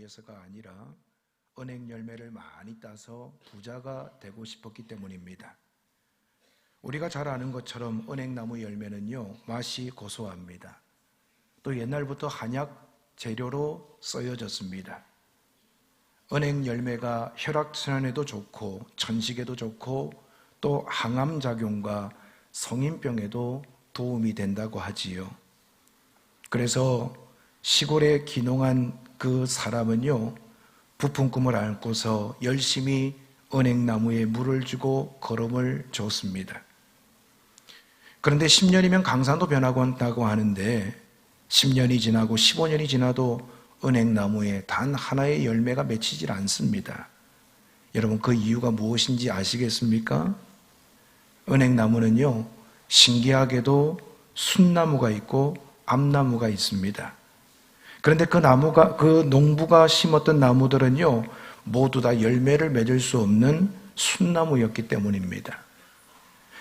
위해서가 아니라 은행 열매를 많이 따서 부자가 되고 싶었기 때문입니다. 우리가 잘 아는 것처럼 은행나무 열매는요, 맛이 고소합니다. 또 옛날부터 한약 재료로 쓰여졌습니다. 은행 열매가 혈액순환에도 좋고 천식에도 좋고 또 항암작용과 성인병에도 도움이 된다고 하지요. 그래서 시골에 귀농한 그 사람은요, 부푼 꿈을 안고서 열심히 은행나무에 물을 주고 거름을 줬습니다. 그런데 10년이면 강산도 변하고 한다고 하는데 10년이 지나고 15년이 지나도 은행나무에 단 하나의 열매가 맺히질 않습니다. 여러분, 그 이유가 무엇인지 아시겠습니까? 은행나무는요, 신기하게도 순나무가 있고 암나무가 있습니다. 그런데 그 농부가 심었던 나무들은요, 모두 다 열매를 맺을 수 없는 순나무였기 때문입니다.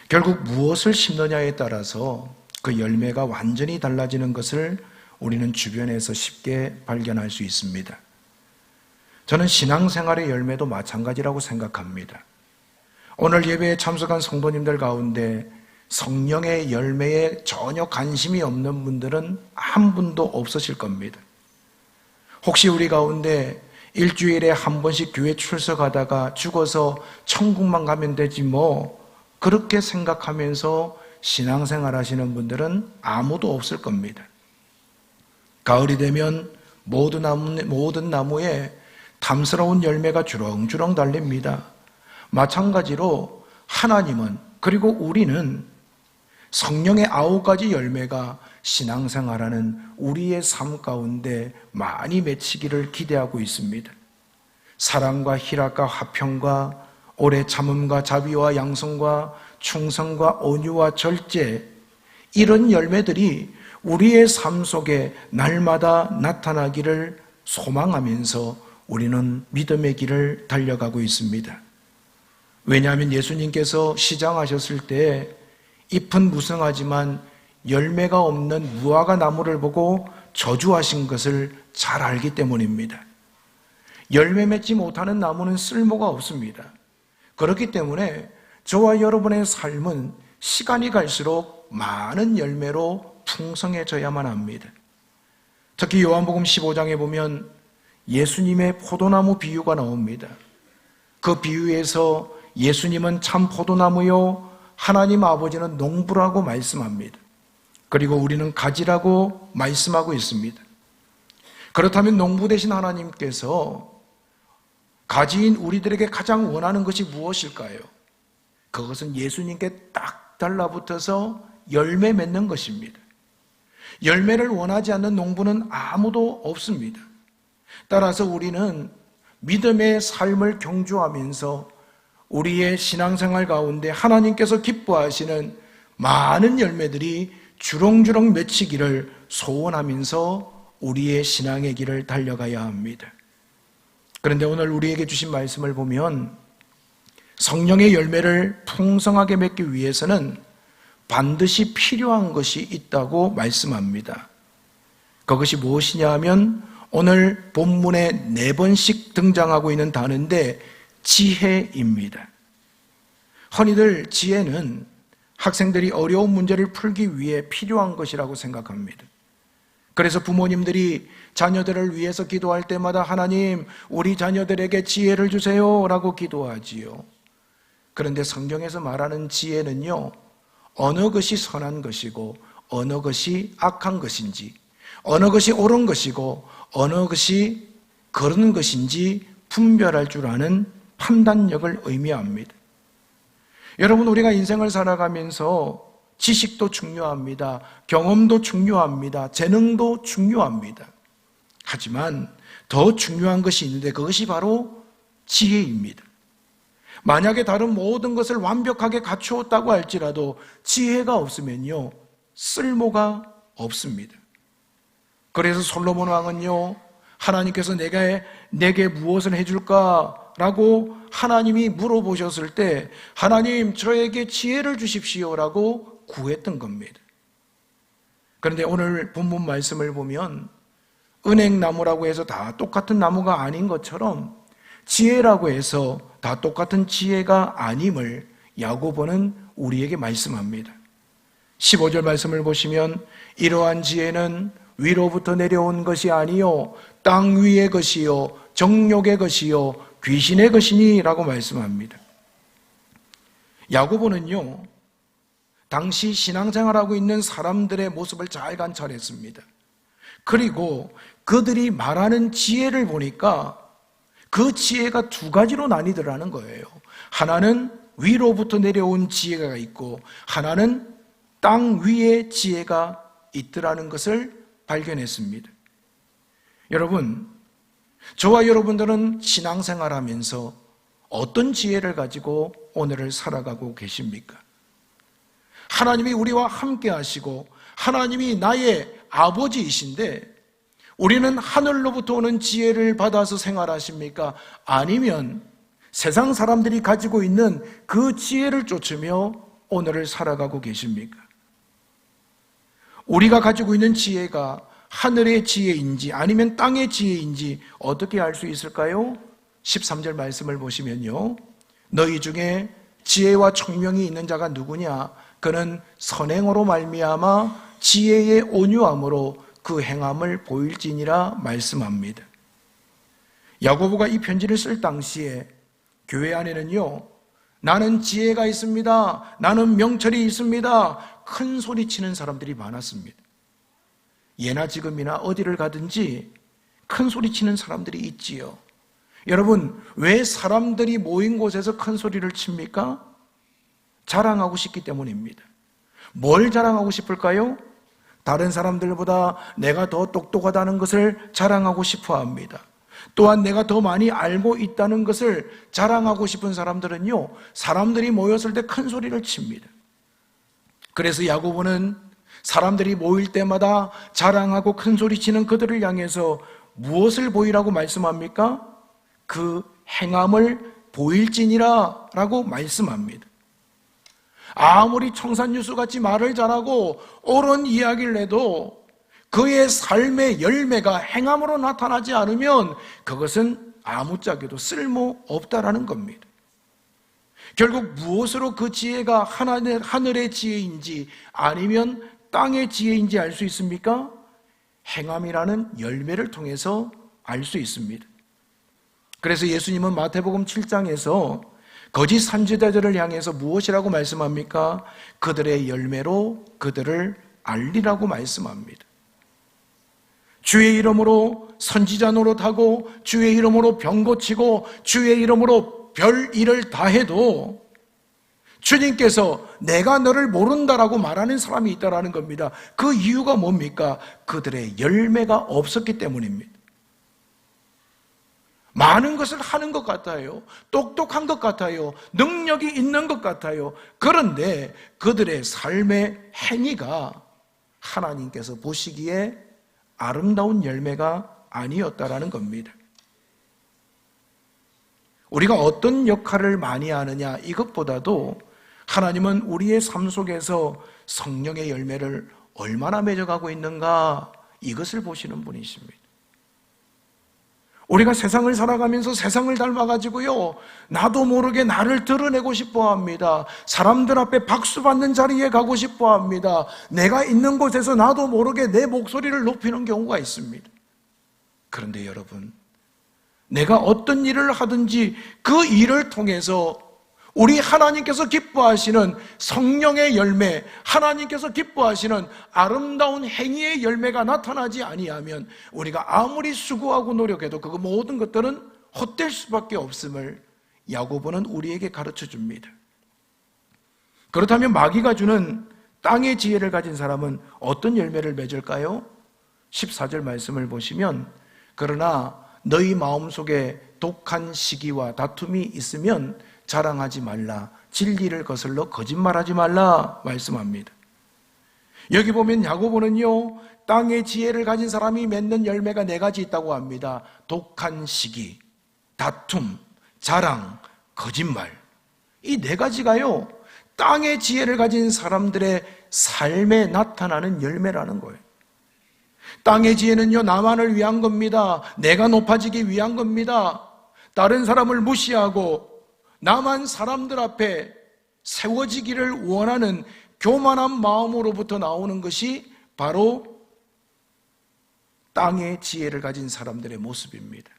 결국 무엇을 심느냐에 따라서 그 열매가 완전히 달라지는 것을 우리는 주변에서 쉽게 발견할 수 있습니다. 저는 신앙생활의 열매도 마찬가지라고 생각합니다. 오늘 예배에 참석한 성도님들 가운데 성령의 열매에 전혀 관심이 없는 분들은 한 분도 없으실 겁니다. 혹시 우리 가운데 일주일에 한 번씩 교회 출석하다가 죽어서 천국만 가면 되지 뭐 그렇게 생각하면서 신앙생활 하시는 분들은 아무도 없을 겁니다. 가을이 되면 모든 나무에 탐스러운 열매가 주렁주렁 달립니다. 마찬가지로 하나님은, 그리고 우리는 성령의 9가지 열매가 신앙생활하는 우리의 삶 가운데 많이 맺히기를 기대하고 있습니다. 사랑과 희락과 화평과 오래 참음과 자비와 양성과 충성과 온유와 절제, 이런 열매들이 우리의 삶 속에 날마다 나타나기를 소망하면서 우리는 믿음의 길을 달려가고 있습니다. 왜냐하면 예수님께서 시장하셨을 때 잎은 무성하지만 열매가 없는 무화과 나무를 보고 저주하신 것을 잘 알기 때문입니다. 열매 맺지 못하는 나무는 쓸모가 없습니다. 그렇기 때문에 저와 여러분의 삶은 시간이 갈수록 많은 열매로 풍성해져야만 합니다. 특히 요한복음 15장에 보면 예수님의 포도나무 비유가 나옵니다. 그 비유에서 예수님은 참 포도나무요, 하나님 아버지는 농부라고 말씀합니다. 그리고 우리는 가지라고 말씀하고 있습니다. 그렇다면 농부 되신 하나님께서 가지인 우리들에게 가장 원하는 것이 무엇일까요? 그것은 예수님께 딱 달라붙어서 열매 맺는 것입니다. 열매를 원하지 않는 농부는 아무도 없습니다. 따라서 우리는 믿음의 삶을 경주하면서 우리의 신앙생활 가운데 하나님께서 기뻐하시는 많은 열매들이 주렁주렁 맺히기를 소원하면서 우리의 신앙의 길을 달려가야 합니다. 그런데 오늘 우리에게 주신 말씀을 보면 성령의 열매를 풍성하게 맺기 위해서는 반드시 필요한 것이 있다고 말씀합니다. 그것이 무엇이냐 하면 오늘 본문에 4번씩 등장하고 있는 단어인데 지혜입니다. 흔히들 지혜는 학생들이 어려운 문제를 풀기 위해 필요한 것이라고 생각합니다. 그래서 부모님들이 자녀들을 위해서 기도할 때마다 하나님, 우리 자녀들에게 지혜를 주세요 라고 기도하지요. 그런데 성경에서 말하는 지혜는요, 어느 것이 선한 것이고 어느 것이 악한 것인지, 어느 것이 옳은 것이고 어느 것이 거른 것인지 분별할 줄 아는 판단력을 의미합니다. 여러분, 우리가 인생을 살아가면서 지식도 중요합니다. 경험도 중요합니다. 재능도 중요합니다. 하지만 더 중요한 것이 있는데 그것이 바로 지혜입니다. 만약에 다른 모든 것을 완벽하게 갖추었다고 할지라도 지혜가 없으면요, 쓸모가 없습니다. 그래서 솔로몬 왕은요, 하나님께서 내게 무엇을 해줄까? 라고 하나님이 물어보셨을 때 하나님, 저에게 지혜를 주십시오 라고 구했던 겁니다. 그런데 오늘 본문 말씀을 보면 은행나무라고 해서 다 똑같은 나무가 아닌 것처럼 지혜라고 해서 다 똑같은 지혜가 아님을 야고보는 우리에게 말씀합니다. 15절 말씀을 보시면 이러한 지혜는 위로부터 내려온 것이 아니요 땅 위의 것이요 정욕의 것이요 귀신의 것이니 라고 말씀합니다. 야고보는요, 당시 신앙생활하고 있는 사람들의 모습을 잘 관찰했습니다. 그리고 그들이 말하는 지혜를 보니까 그 지혜가 두 가지로 나뉘더라는 거예요. 하나는 위로부터 내려온 지혜가 있고 하나는 땅 위의 지혜가 있더라는 것을 발견했습니다. 여러분, 저와 여러분들은 신앙생활하면서 어떤 지혜를 가지고 오늘을 살아가고 계십니까? 하나님이 우리와 함께 하시고 하나님이 나의 아버지이신데 우리는 하늘로부터 오는 지혜를 받아서 생활하십니까? 아니면 세상 사람들이 가지고 있는 그 지혜를 쫓으며 오늘을 살아가고 계십니까? 우리가 가지고 있는 지혜가 하늘의 지혜인지 아니면 땅의 지혜인지 어떻게 알 수 있을까요? 13절 말씀을 보시면요, 너희 중에 지혜와 청명이 있는 자가 누구냐? 그는 선행으로 말미암아 지혜의 온유함으로 그 행함을 보일지니라 말씀합니다. 야고보가 이 편지를 쓸 당시에 교회 안에는요, 나는 지혜가 있습니다, 나는 명철이 있습니다, 큰 소리 치는 사람들이 많았습니다. 예나 지금이나 어디를 가든지 큰 소리 치는 사람들이 있지요. 여러분, 왜 사람들이 모인 곳에서 큰 소리를 칩니까? 자랑하고 싶기 때문입니다. 뭘 자랑하고 싶을까요? 다른 사람들보다 내가 더 똑똑하다는 것을 자랑하고 싶어 합니다. 또한 내가 더 많이 알고 있다는 것을 자랑하고 싶은 사람들은요, 사람들이 모였을 때 큰 소리를 칩니다. 그래서 야고보는 사람들이 모일 때마다 자랑하고 큰 소리 치는 그들을 향해서 무엇을 보이라고 말씀합니까? 그 행함을 보일지니라 라고 말씀합니다. 아무리 청산유수같이 말을 잘하고 옳은 이야기를 해도 그의 삶의 열매가 행함으로 나타나지 않으면 그것은 아무짝에도 쓸모없다라는 겁니다. 결국 무엇으로 그 지혜가 하늘의 지혜인지 아니면 땅의 지혜인지 알 수 있습니까? 행함이라는 열매를 통해서 알 수 있습니다. 그래서 예수님은 마태복음 7장에서 거짓 선지자들을 향해서 무엇이라고 말씀합니까? 그들의 열매로 그들을 알리라고 말씀합니다. 주의 이름으로 선지자 노릇하고 주의 이름으로 병 고치고 주의 이름으로 별 일을 다 해도 주님께서 내가 너를 모른다라고 말하는 사람이 있다라는 겁니다. 그 이유가 뭡니까? 그들의 열매가 없었기 때문입니다. 많은 것을 하는 것 같아요. 똑똑한 것 같아요. 능력이 있는 것 같아요. 그런데 그들의 삶의 행위가 하나님께서 보시기에 아름다운 열매가 아니었다라는 겁니다. 우리가 어떤 역할을 많이 하느냐 이것보다도 하나님은 우리의 삶 속에서 성령의 열매를 얼마나 맺어가고 있는가 이것을 보시는 분이십니다. 우리가 세상을 살아가면서 세상을 닮아가지고요, 나도 모르게 나를 드러내고 싶어 합니다. 사람들 앞에 박수 받는 자리에 가고 싶어 합니다. 내가 있는 곳에서 나도 모르게 내 목소리를 높이는 경우가 있습니다. 그런데 여러분, 내가 어떤 일을 하든지 그 일을 통해서 우리 하나님께서 기뻐하시는 성령의 열매, 하나님께서 기뻐하시는 아름다운 행위의 열매가 나타나지 아니하면 우리가 아무리 수고하고 노력해도 그 모든 것들은 헛될 수밖에 없음을 야고보는 우리에게 가르쳐 줍니다. 그렇다면 마귀가 주는 땅의 지혜를 가진 사람은 어떤 열매를 맺을까요? 14절 말씀을 보시면 그러나 너희 마음속에 독한 시기와 다툼이 있으면 자랑하지 말라, 진리를 거슬러 거짓말하지 말라 말씀합니다. 여기 보면 야고보는요, 땅의 지혜를 가진 사람이 맺는 열매가 4가지 있다고 합니다. 독한 시기, 다툼, 자랑, 거짓말. 이 4가지가요 땅의 지혜를 가진 사람들의 삶에 나타나는 열매라는 거예요. 땅의 지혜는요, 나만을 위한 겁니다. 내가 높아지기 위한 겁니다. 다른 사람을 무시하고 나만 사람들 앞에 세워지기를 원하는 교만한 마음으로부터 나오는 것이 바로 땅의 지혜를 가진 사람들의 모습입니다.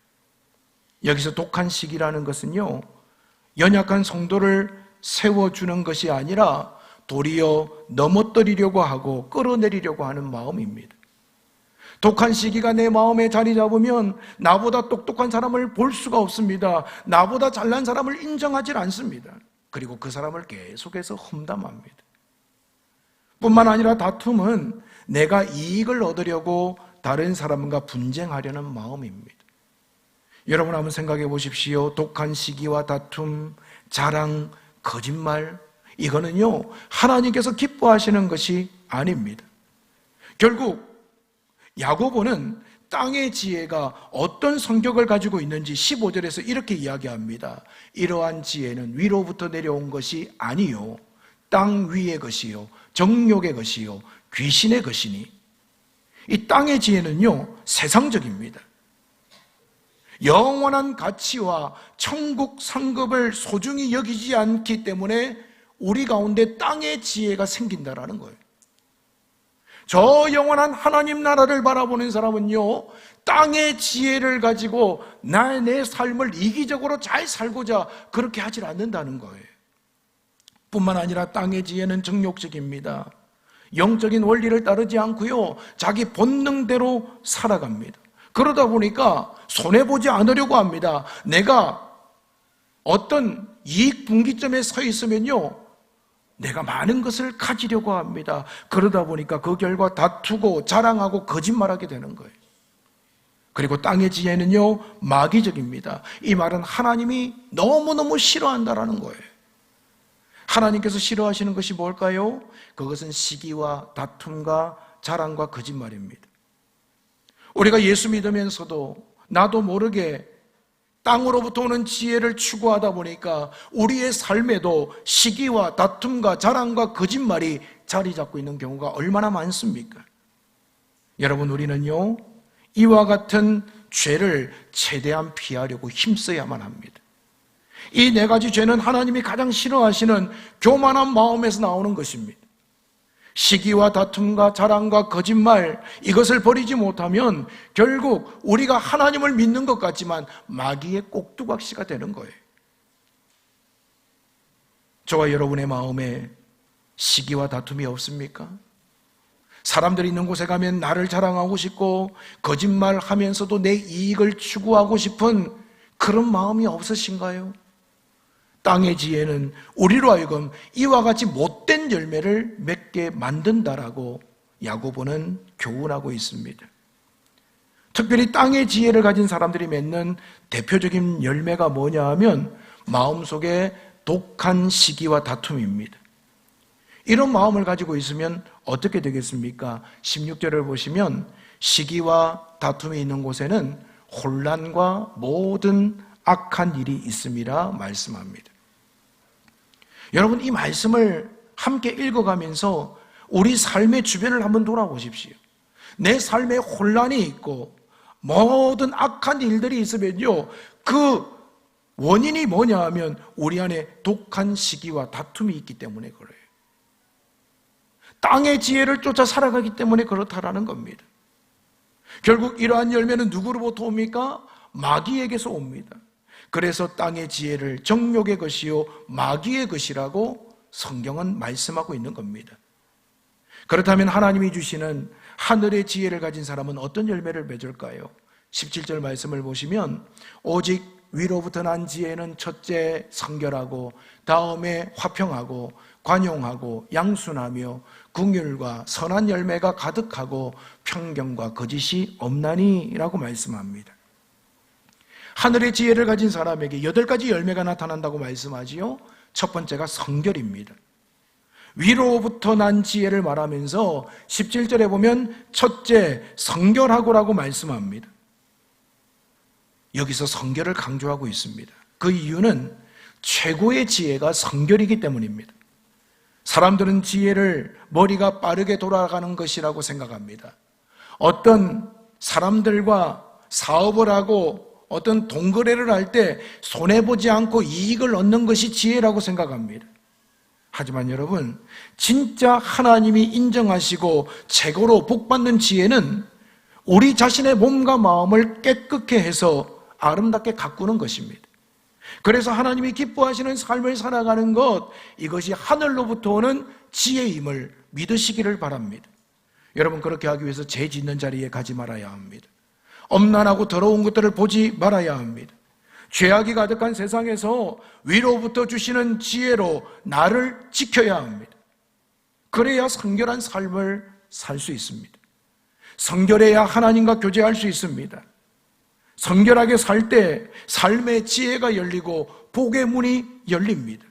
여기서 독한 시기라는 것은요, 연약한 성도를 세워주는 것이 아니라 도리어 넘어뜨리려고 하고 끌어내리려고 하는 마음입니다. 독한 시기가 내 마음에 자리 잡으면 나보다 똑똑한 사람을 볼 수가 없습니다. 나보다 잘난 사람을 인정하지 않습니다. 그리고 그 사람을 계속해서 험담합니다. 뿐만 아니라 다툼은 내가 이익을 얻으려고 다른 사람과 분쟁하려는 마음입니다. 여러분 한번 생각해 보십시오. 독한 시기와 다툼, 자랑, 거짓말, 이거는요, 하나님께서 기뻐하시는 것이 아닙니다. 결국 야고보는 땅의 지혜가 어떤 성격을 가지고 있는지 15절에서 이렇게 이야기합니다. 이러한 지혜는 위로부터 내려온 것이 아니요, 땅 위의 것이요, 정욕의 것이요, 귀신의 것이니. 이 땅의 지혜는요, 세상적입니다. 영원한 가치와 천국 상급을 소중히 여기지 않기 때문에 우리 가운데 땅의 지혜가 생긴다라는 거예요. 저 영원한 하나님 나라를 바라보는 사람은요, 땅의 지혜를 가지고 내 삶을 이기적으로 잘 살고자 그렇게 하질 않는다는 거예요. 뿐만 아니라 땅의 지혜는 정욕적입니다. 영적인 원리를 따르지 않고요, 자기 본능대로 살아갑니다. 그러다 보니까 손해보지 않으려고 합니다. 내가 어떤 이익 분기점에 서 있으면요, 내가 많은 것을 가지려고 합니다. 그러다 보니까 그 결과 다투고 자랑하고 거짓말하게 되는 거예요. 그리고 땅의 지혜는요, 마귀적입니다. 이 말은 하나님이 너무너무 싫어한다라는 거예요. 하나님께서 싫어하시는 것이 뭘까요? 그것은 시기와 다툼과 자랑과 거짓말입니다. 우리가 예수 믿으면서도 나도 모르게 땅으로부터 오는 지혜를 추구하다 보니까 우리의 삶에도 시기와 다툼과 자랑과 거짓말이 자리 잡고 있는 경우가 얼마나 많습니까? 여러분, 우리는요, 이와 같은 죄를 최대한 피하려고 힘써야만 합니다. 이 네 가지 죄는 하나님이 가장 싫어하시는 교만한 마음에서 나오는 것입니다. 시기와 다툼과 자랑과 거짓말, 이것을 버리지 못하면 결국 우리가 하나님을 믿는 것 같지만 마귀의 꼭두각시가 되는 거예요. 저와 여러분의 마음에 시기와 다툼이 없습니까? 사람들이 있는 곳에 가면 나를 자랑하고 싶고 거짓말하면서도 내 이익을 추구하고 싶은 그런 마음이 없으신가요? 땅의 지혜는 우리로 하여금 이와 같이 못된 열매를 맺게 만든다라고 야고보는 교훈하고 있습니다. 특별히 땅의 지혜를 가진 사람들이 맺는 대표적인 열매가 뭐냐 하면 마음속에 독한 시기와 다툼입니다. 이런 마음을 가지고 있으면 어떻게 되겠습니까? 16절을 보시면 시기와 다툼이 있는 곳에는 혼란과 모든 악한 일이 있음이라 말씀합니다. 여러분, 이 말씀을 함께 읽어가면서 우리 삶의 주변을 한번 돌아보십시오. 내 삶에 혼란이 있고 모든 악한 일들이 있으면요, 그 원인이 뭐냐 하면 우리 안에 독한 시기와 다툼이 있기 때문에 그래요. 땅의 지혜를 쫓아 살아가기 때문에 그렇다라는 겁니다. 결국 이러한 열매는 누구로부터 옵니까? 마귀에게서 옵니다. 그래서 땅의 지혜를 정욕의 것이요 마귀의 것이라고 성경은 말씀하고 있는 겁니다. 그렇다면 하나님이 주시는 하늘의 지혜를 가진 사람은 어떤 열매를 맺을까요? 17절 말씀을 보시면 오직 위로부터 난 지혜는 첫째 성결하고 다음에 화평하고 관용하고 양순하며 긍휼과 선한 열매가 가득하고 편견과 거짓이 없나니 라고 말씀합니다. 하늘의 지혜를 가진 사람에게 8가지 열매가 나타난다고 말씀하지요. 첫 번째가 성결입니다. 위로부터 난 지혜를 말하면서 17절에 보면 첫째 성결하고라고 말씀합니다. 여기서 성결을 강조하고 있습니다. 그 이유는 최고의 지혜가 성결이기 때문입니다. 사람들은 지혜를 머리가 빠르게 돌아가는 것이라고 생각합니다. 어떤 사람들과 사업을 하고 어떤 동거래를 할 때 손해보지 않고 이익을 얻는 것이 지혜라고 생각합니다. 하지만 여러분, 진짜 하나님이 인정하시고 최고로 복받는 지혜는 우리 자신의 몸과 마음을 깨끗게 해서 아름답게 가꾸는 것입니다. 그래서 하나님이 기뻐하시는 삶을 살아가는 것, 이것이 하늘로부터 오는 지혜임을 믿으시기를 바랍니다. 여러분, 그렇게 하기 위해서 죄 짓는 자리에 가지 말아야 합니다. 엄난하고 더러운 것들을 보지 말아야 합니다. 죄악이 가득한 세상에서 위로부터 주시는 지혜로 나를 지켜야 합니다. 그래야 성결한 삶을 살 수 있습니다. 성결해야 하나님과 교제할 수 있습니다. 성결하게 살 때 삶의 지혜가 열리고 복의 문이 열립니다.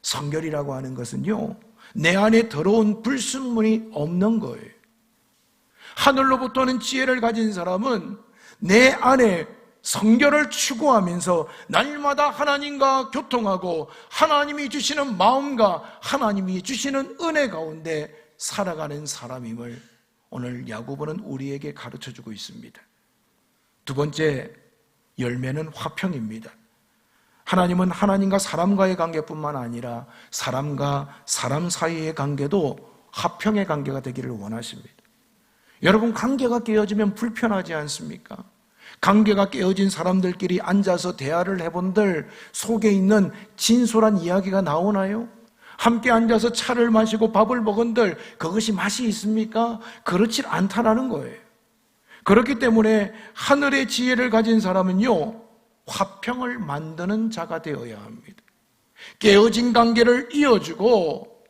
성결이라고 하는 것은요, 내 안에 더러운 불순물이 없는 거예요. 하늘로부터는 지혜를 가진 사람은 내 안에 성결을 추구하면서 날마다 하나님과 교통하고 하나님이 주시는 마음과 하나님이 주시는 은혜 가운데 살아가는 사람임을 오늘 야고보는 우리에게 가르쳐주고 있습니다. 두 번째 열매는 화평입니다. 하나님은 하나님과 사람과의 관계뿐만 아니라 사람과 사람 사이의 관계도 화평의 관계가 되기를 원하십니다. 여러분, 관계가 깨어지면 불편하지 않습니까? 관계가 깨어진 사람들끼리 앉아서 대화를 해본들 속에 있는 진솔한 이야기가 나오나요? 함께 앉아서 차를 마시고 밥을 먹은들 그것이 맛이 있습니까? 그렇지 않다라는 거예요. 그렇기 때문에 하늘의 지혜를 가진 사람은요, 화평을 만드는 자가 되어야 합니다. 깨어진 관계를 이어주고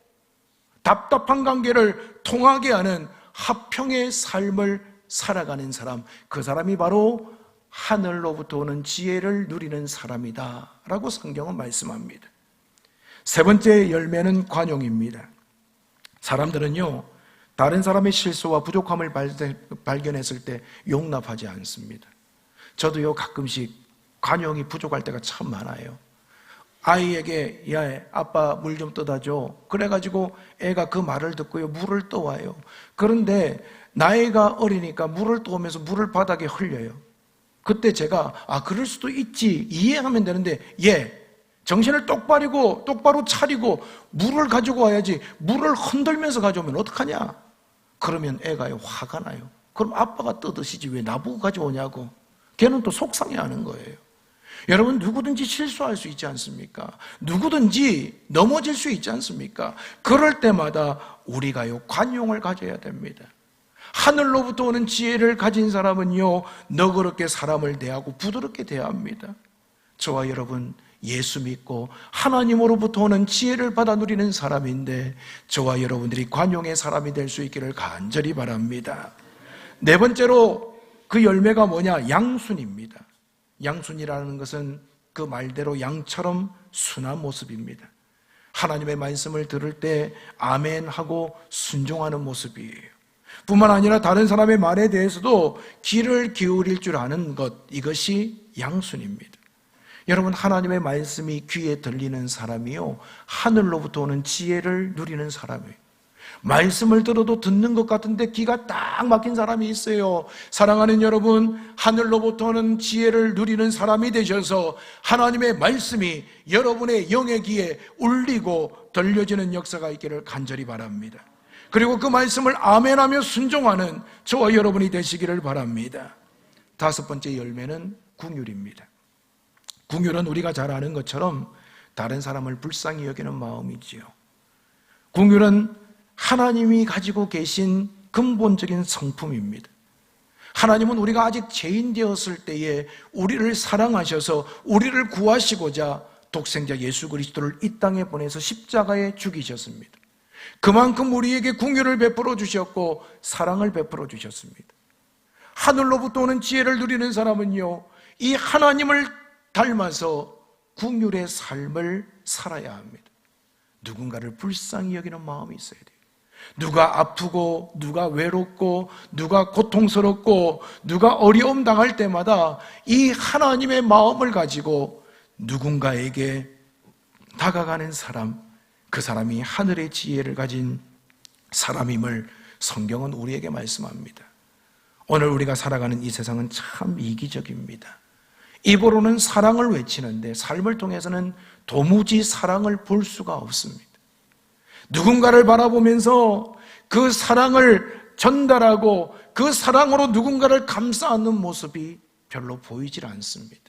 답답한 관계를 통하게 하는 화평의 삶을 살아가는 사람, 그 사람이 바로 하늘로부터 오는 지혜를 누리는 사람이다 라고 성경은 말씀합니다. 세 번째 열매는 관용입니다. 사람들은요, 다른 사람의 실수와 부족함을 발견했을 때 용납하지 않습니다. 저도요, 가끔씩 관용이 부족할 때가 참 많아요. 아이에게 야, 아빠 물 좀 떠다 줘. 그래가지고 애가 그 말을 듣고요, 물을 떠와요. 그런데 나이가 어리니까 물을 떠오면서 물을 바닥에 흘려요. 그때 제가 그럴 수도 있지 이해하면 되는데, 정신을 똑바로 차리고 물을 가지고 와야지 물을 흔들면서 가져오면 어떡하냐? 그러면 애가 화가 나요. 그럼 아빠가 떠드시지 왜 나보고 가져오냐고. 걔는 또 속상해하는 거예요. 여러분, 누구든지 실수할 수 있지 않습니까? 누구든지 넘어질 수 있지 않습니까? 그럴 때마다 우리가요, 관용을 가져야 됩니다. 하늘로부터 오는 지혜를 가진 사람은요, 너그럽게 사람을 대하고 부드럽게 대합니다. 저와 여러분, 예수 믿고 하나님으로부터 오는 지혜를 받아 누리는 사람인데, 저와 여러분들이 관용의 사람이 될 수 있기를 간절히 바랍니다. 네 번째로 그 열매가 뭐냐? 양순입니다. 양순이라는 것은 그 말대로 양처럼 순한 모습입니다. 하나님의 말씀을 들을 때 아멘하고 순종하는 모습이에요. 뿐만 아니라 다른 사람의 말에 대해서도 귀를 기울일 줄 아는 것, 이것이 양순입니다. 여러분, 하나님의 말씀이 귀에 들리는 사람이요, 하늘로부터 오는 지혜를 누리는 사람이에요. 말씀을 들어도 듣는 것 같은데 귀가 딱 막힌 사람이 있어요. 사랑하는 여러분, 하늘로부터 오는 지혜를 누리는 사람이 되셔서 하나님의 말씀이 여러분의 영의 귀에 울리고 들려지는 역사가 있기를 간절히 바랍니다. 그리고 그 말씀을 아멘하며 순종하는 저와 여러분이 되시기를 바랍니다. 다섯 번째 열매는 긍휼입니다. 긍휼은 우리가 잘 아는 것처럼 다른 사람을 불쌍히 여기는 마음이지요. 긍휼은 하나님이 가지고 계신 근본적인 성품입니다. 하나님은 우리가 아직 죄인 되었을 때에 우리를 사랑하셔서 우리를 구하시고자 독생자 예수 그리스도를 이 땅에 보내서 십자가에 죽이셨습니다. 그만큼 우리에게 긍휼을 베풀어 주셨고 사랑을 베풀어 주셨습니다. 하늘로부터 오는 지혜를 누리는 사람은요, 이 하나님을 닮아서 긍휼의 삶을 살아야 합니다. 누군가를 불쌍히 여기는 마음이 있어야 돼요. 누가 아프고 누가 외롭고 누가 고통스럽고 누가 어려움 당할 때마다 이 하나님의 마음을 가지고 누군가에게 다가가는 사람, 그 사람이 하늘의 지혜를 가진 사람임을 성경은 우리에게 말씀합니다. 오늘 우리가 살아가는 이 세상은 참 이기적입니다. 입으로는 사랑을 외치는데 삶을 통해서는 도무지 사랑을 볼 수가 없습니다. 누군가를 바라보면서 그 사랑을 전달하고 그 사랑으로 누군가를 감싸 안는 모습이 별로 보이질 않습니다.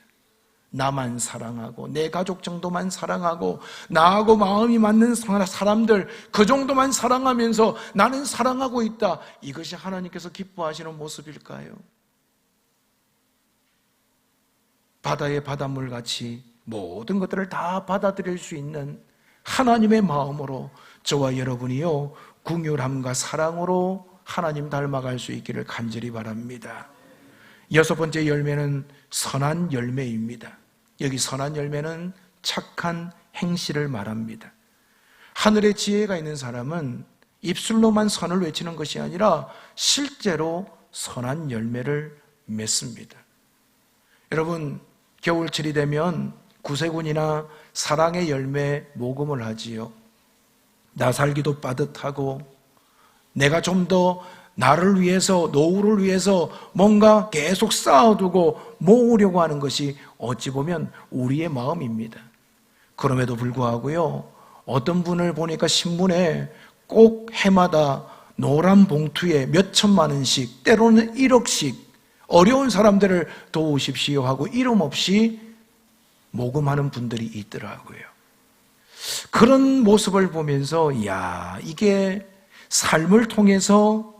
나만 사랑하고 내 가족 정도만 사랑하고 나하고 마음이 맞는 사람들 그 정도만 사랑하면서 나는 사랑하고 있다. 이것이 하나님께서 기뻐하시는 모습일까요? 바다의 바닷물같이 모든 것들을 다 받아들일 수 있는 하나님의 마음으로 저와 여러분이요 긍휼함과 사랑으로 하나님 닮아갈 수 있기를 간절히 바랍니다. 여섯 번째 열매는 선한 열매입니다. 여기 선한 열매는 착한 행실을 말합니다. 하늘의 지혜가 있는 사람은 입술로만 선을 외치는 것이 아니라 실제로 선한 열매를 맺습니다. 여러분, 겨울철이 되면 구세군이나 사랑의 열매 모금을 하지요. 나 살기도 빠듯하고 내가 좀 더 나를 위해서, 노후를 위해서 뭔가 계속 쌓아두고 모으려고 하는 것이 어찌 보면 우리의 마음입니다. 그럼에도 불구하고요, 어떤 분을 보니까 신문에 꼭 해마다 노란 봉투에 몇 천만 원씩, 때로는 1억씩 어려운 사람들을 도우십시오 하고 이름 없이 모금하는 분들이 있더라고요. 그런 모습을 보면서 이게 삶을 통해서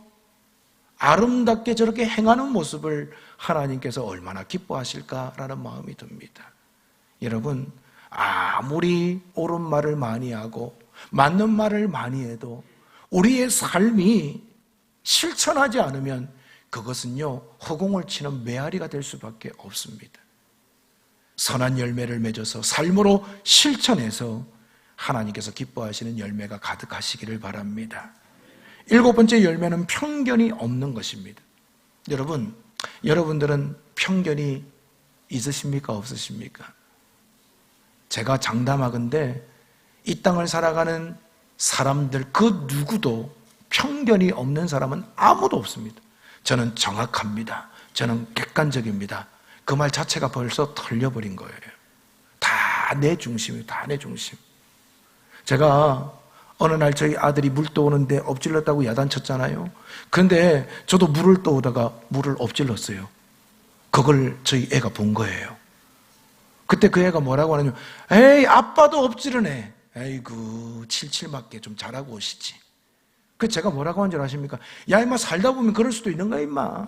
아름답게 저렇게 행하는 모습을 하나님께서 얼마나 기뻐하실까라는 마음이 듭니다. 여러분, 아무리 옳은 말을 많이 하고 맞는 말을 많이 해도 우리의 삶이 실천하지 않으면 그것은요 허공을 치는 메아리가 될 수밖에 없습니다. 선한 열매를 맺어서 삶으로 실천해서 하나님께서 기뻐하시는 열매가 가득하시기를 바랍니다. 일곱 번째 열매는 편견이 없는 것입니다. 여러분들은 편견이 있으십니까? 없으십니까? 제가 장담하건대 이 땅을 살아가는 사람들 그 누구도 편견이 없는 사람은 아무도 없습니다. 저는 정확합니다. 저는 객관적입니다. 그 말 자체가 벌써 털려버린 거예요. 다 내 중심이에요. 다 내 중심. 제가 어느 날 저희 아들이 물 떠오는데 엎질렀다고 야단쳤잖아요. 그런데 저도 물을 떠오다가 물을 엎질렀어요. 그걸 저희 애가 본 거예요. 그때 그 애가 뭐라고 하냐면, 에이 아빠도 엎지르네. 에이구 칠칠맞게 좀 잘하고 오시지. 그 제가 뭐라고 한 줄 아십니까? 야 임마 살다 보면 그럴 수도 있는 거야 임마.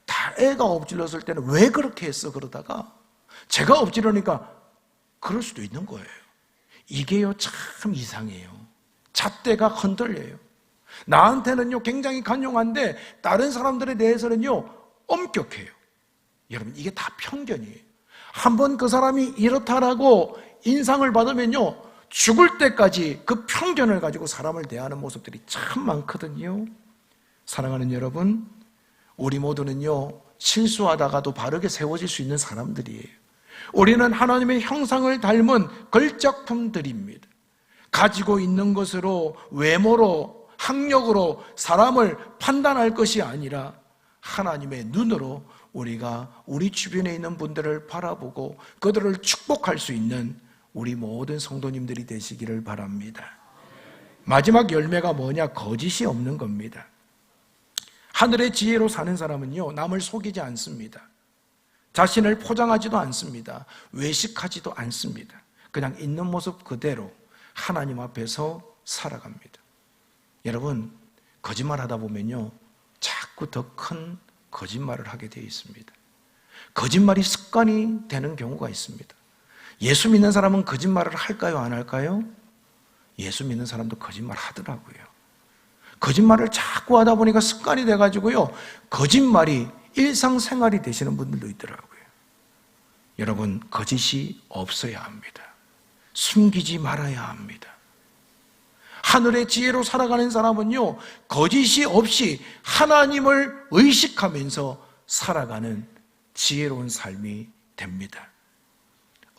다 애가 엎질렀을 때는 왜 그렇게 했어 그러다가 제가 엎지르니까 그럴 수도 있는 거예요. 이게요 참 이상해요. 잣대가 흔들려요. 나한테는요 굉장히 간용한데 다른 사람들에 대해서는요 엄격해요. 여러분 이게 다 편견이에요. 한번 그 사람이 이렇다라고 인상을 받으면요 죽을 때까지 그 편견을 가지고 사람을 대하는 모습들이 참 많거든요. 사랑하는 여러분, 우리 모두는요 실수하다가도 바르게 세워질 수 있는 사람들이에요. 우리는 하나님의 형상을 닮은 걸작품들입니다. 가지고 있는 것으로, 외모로, 학력으로 사람을 판단할 것이 아니라 하나님의 눈으로 우리가 우리 주변에 있는 분들을 바라보고 그들을 축복할 수 있는 우리 모든 성도님들이 되시기를 바랍니다. 마지막 열매가 뭐냐? 거짓이 없는 겁니다. 하늘의 지혜로 사는 사람은요 남을 속이지 않습니다. 자신을 포장하지도 않습니다. 외식하지도 않습니다. 그냥 있는 모습 그대로 하나님 앞에서 살아갑니다. 여러분, 거짓말하다 보면요 자꾸 더 큰 거짓말을 하게 되어 있습니다. 거짓말이 습관이 되는 경우가 있습니다. 예수 믿는 사람은 거짓말을 할까요? 안 할까요? 예수 믿는 사람도 거짓말 하더라고요. 거짓말을 자꾸 하다 보니까 습관이 돼가지고요 거짓말이 일상생활이 되시는 분들도 있더라고요. 여러분, 거짓이 없어야 합니다. 숨기지 말아야 합니다. 하늘의 지혜로 살아가는 사람은요 거짓이 없이 하나님을 의식하면서 살아가는 지혜로운 삶이 됩니다.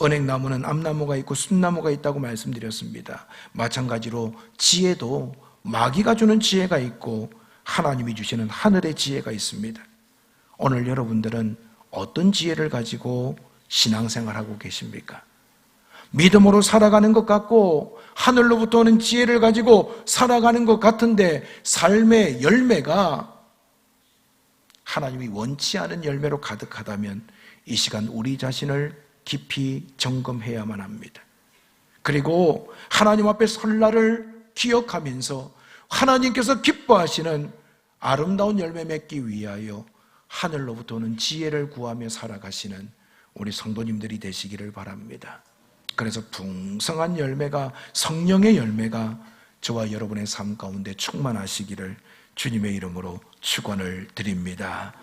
은행나무는 암나무가 있고 순나무가 있다고 말씀드렸습니다. 마찬가지로 지혜도 마귀가 주는 지혜가 있고 하나님이 주시는 하늘의 지혜가 있습니다. 오늘 여러분들은 어떤 지혜를 가지고 신앙생활하고 계십니까? 믿음으로 살아가는 것 같고 하늘로부터 오는 지혜를 가지고 살아가는 것 같은데 삶의 열매가 하나님이 원치 않은 열매로 가득하다면 이 시간 우리 자신을 깊이 점검해야만 합니다. 그리고 하나님 앞에 설 날을 기억하면서 하나님께서 기뻐하시는 아름다운 열매 맺기 위하여 하늘로부터 오는 지혜를 구하며 살아가시는 우리 성도님들이 되시기를 바랍니다. 그래서 풍성한 열매가, 성령의 열매가 저와 여러분의 삶 가운데 충만하시기를 주님의 이름으로 축원을 드립니다.